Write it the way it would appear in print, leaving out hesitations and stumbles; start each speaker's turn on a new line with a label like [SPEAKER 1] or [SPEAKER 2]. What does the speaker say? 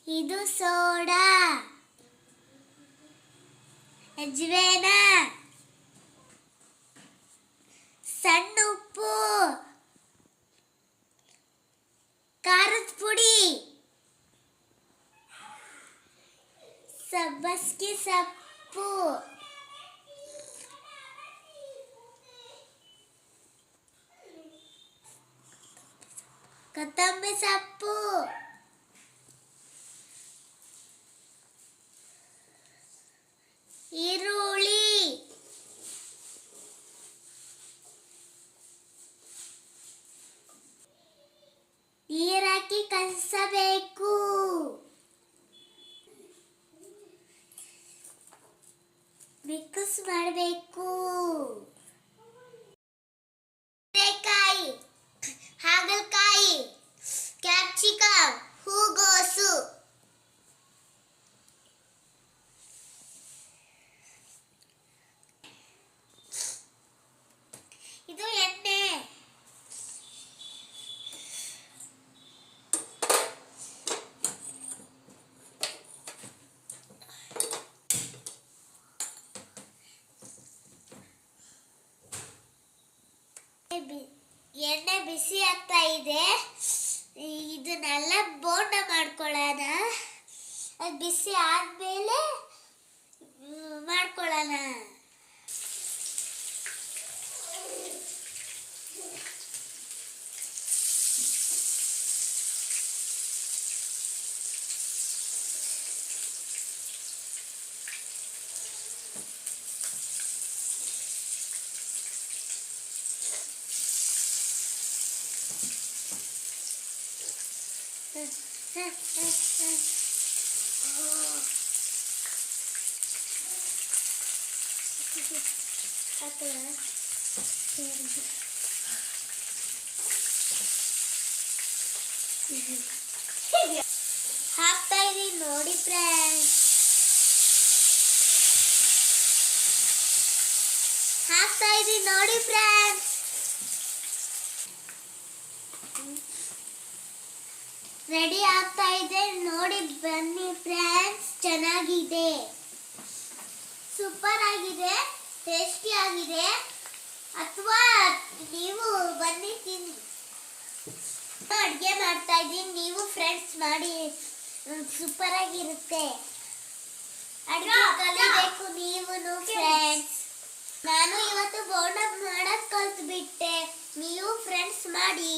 [SPEAKER 1] ಇದು ಸೋಡಾ, ಅಜ್ವೇನ, ಸಣ್ಣ ಉಪ್ಪು, ಖಾರದ ಪುಡಿ, ಸಬ್ಬಸಿಗೆ ಸೊಪ್ಪು, ಕೊತ್ತಂಬರಿ ಸೊಪ್ಪು, ಈರುಳ್ಳಿ, ನೀರಾಕಿ ಕಲಸಬೇಕು. ಮಿಕ್ಸ್ ಮಾಡಬೇಕು. ಕಾಯಿ, ಹಾಗಲಕಾಯಿ, ಕ್ಯಾಪ್ಸಿಕಮ್, ಹೂಗೋಸು, ಇದು ಎಣ್ಣೆ. ಎಣ್ಣೆ ಬಿಸಿ ಆಗ್ತಾ ಇದೆ. ಇದನ್ನೆಲ್ಲ ಬೋಂಡ ಮಾಡ್ಕೊಳ್ಳೋಣ. ಅದು ಬಿಸಿ ಆದ್ಮೇಲೆ ಮಾಡ್ಕೊಳ್ಳೋಣ. ಹಾಕ್ತಾ ಇದೀನಿ ನೋಡಿ ಫ್ರೆಂಡ್ಸ್. ಹಾಕ್ತಾ ಇದೀನಿ ನೋಡಿ ಫ್ರೆಂಡ್ಸ್. ರೆಡಿ ಆಗ್ತಾ ಇದೆ ನೋಡಿ ಬನ್ನಿ ಫ್ರೆಂಡ್ಸ್. ಚೆನ್ನಾಗಿದೆ, ಸೂಪರ್ ಆಗಿದೆ, ಟೇಸ್ಟಿ ಆಗಿದೆ. ಅಥವಾ ನೀವು ಬನ್ನಿ ತಿನ್ನಿ. ಅಡುಗೆ ಮಾಡ್ತಾ ಇದ್ದೀನಿ, ನೀವು ಫ್ರೆಂಡ್ಸ್ ಮಾಡಿ, ಸೂಪರ್ ಆಗಿರುತ್ತೆ. ಅಡುಗೆ ಕಲಿಬೇಕು ನೀವು ಫ್ರೆಂಡ್ಸ್. ನಾನು ಇವತ್ತು ಬೋಂಡ ಮಾಡೋದು ಕಲ್ತ್ಬಿಟ್ಟೆ. ನೀವು ಫ್ರೆಂಡ್ಸ್ ಮಾಡಿ.